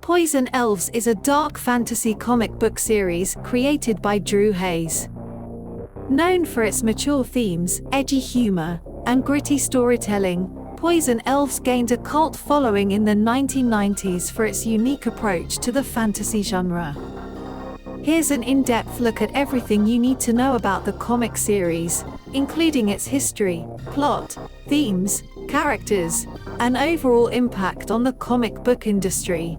Poison Elves is a dark fantasy comic book series created by Drew Hayes. Known for its mature themes, edgy humor, and gritty storytelling, Poison Elves gained a cult following in the 1990s for its unique approach to the fantasy genre. Here's an in-depth look at everything you need to know about the comic series, including its history, plot, themes, characters, and overall impact on the comic book industry.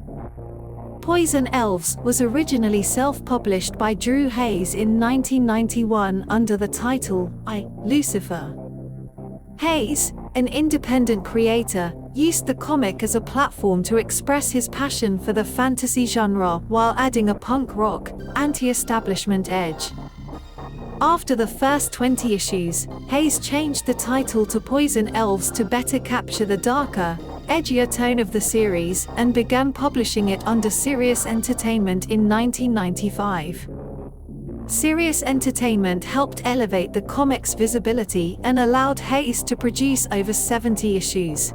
Poison Elves was originally self-published by Drew Hayes in 1991 under the title Lusiphur. Hayes, an independent creator, used the comic as a platform to express his passion for the fantasy genre while adding a punk rock, anti-establishment edge. After the first 20 issues, Hayes changed the title to Poison Elves to better capture the darker, edgier tone of the series and began publishing it under Sirius Entertainment in 1995. Sirius Entertainment helped elevate the comic's visibility and allowed Hayes to produce over 70 issues.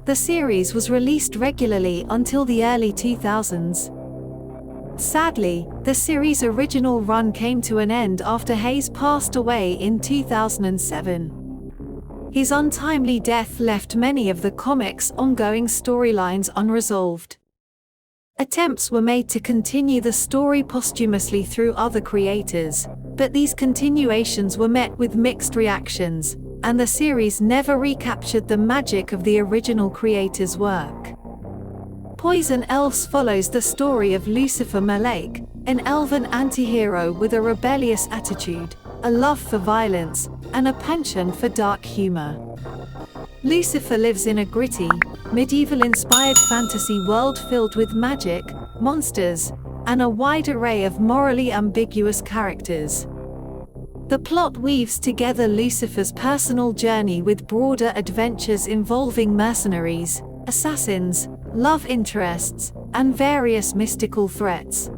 The series was released regularly until the early 2000s. Sadly, the series' original run came to an end after Hayes passed away in 2007. His untimely death left many of the comic's ongoing storylines unresolved. Attempts were made to continue the story posthumously through other creators, but these continuations were met with mixed reactions, and the series never recaptured the magic of the original creator's work. Poison Elves follows the story of Lusiphur Malache, an elven anti-hero with a rebellious attitude, a love for violence, and a penchant for dark humor. Lusiphur lives in a gritty, medieval-inspired fantasy world filled with magic, monsters, and a wide array of morally ambiguous characters. The plot weaves together Lucifer's personal journey with broader adventures involving mercenaries, assassins, love interests, and various mystical threats.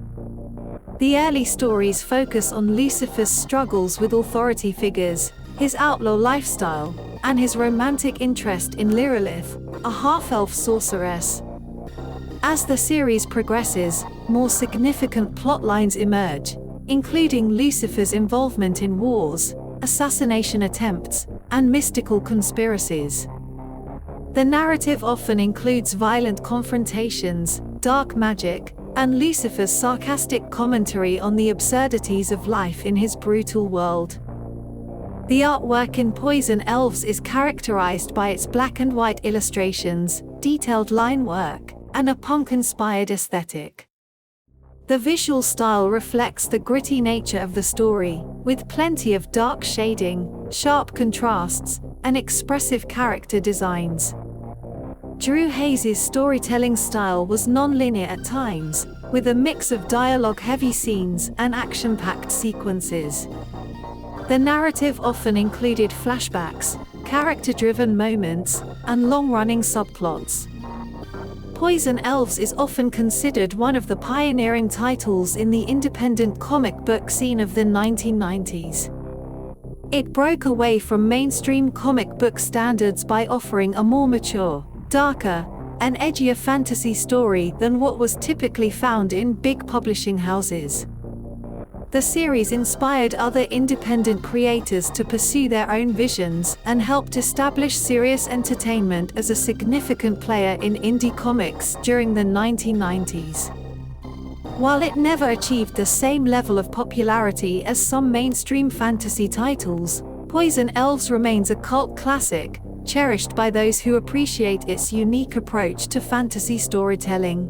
The early stories focus on Lucifer's struggles with authority figures, his outlaw lifestyle, and his romantic interest in Lilith, a half-elf sorceress. As the series progresses, more significant plotlines emerge, including Lucifer's involvement in wars, assassination attempts, and mystical conspiracies. The narrative often includes violent confrontations, dark magic, and Lucifer's sarcastic commentary on the absurdities of life in his brutal world. The artwork in Poison Elves is characterized by its black and white illustrations, detailed line work, and a punk-inspired aesthetic. The visual style reflects the gritty nature of the story, with plenty of dark shading, sharp contrasts, and expressive character designs. Drew Hayes' storytelling style was non-linear at times, with a mix of dialogue-heavy scenes and action-packed sequences. The narrative often included flashbacks, character-driven moments, and long-running subplots. Poison Elves is often considered one of the pioneering titles in the independent comic book scene of the 1990s. It broke away from mainstream comic book standards by offering a more mature, darker, and edgier fantasy story than what was typically found in big publishing houses. The series inspired other independent creators to pursue their own visions and helped establish Sirius Entertainment as a significant player in indie comics during the 1990s. While it never achieved the same level of popularity as some mainstream fantasy titles, Poison Elves remains a cult classic, cherished by those who appreciate its unique approach to fantasy storytelling.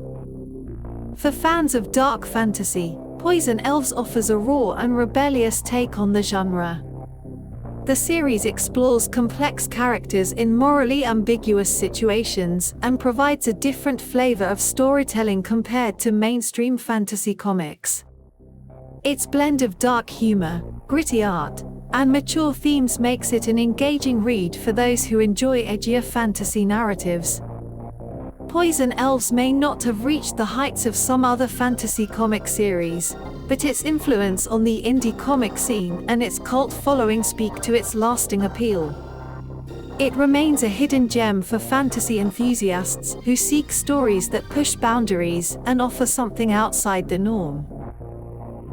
For fans of dark fantasy, Poison Elves offers a raw and rebellious take on the genre. The series explores complex characters in morally ambiguous situations and provides a different flavor of storytelling compared to mainstream fantasy comics. Its blend of dark humor, gritty art, and mature themes makes it an engaging read for those who enjoy edgier fantasy narratives. Poison Elves may not have reached the heights of some other fantasy comic series, but its influence on the indie comic scene and its cult following speak to its lasting appeal. It remains a hidden gem for fantasy enthusiasts who seek stories that push boundaries and offer something outside the norm.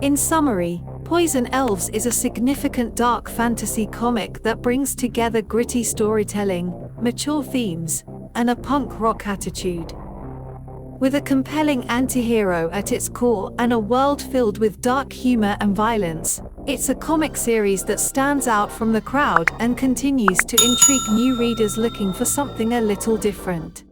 In summary, Poison Elves is a significant dark fantasy comic that brings together gritty storytelling, mature themes, and a punk rock attitude. With a compelling anti-hero at its core and a world filled with dark humor and violence, it's a comic series that stands out from the crowd and continues to intrigue new readers looking for something a little different.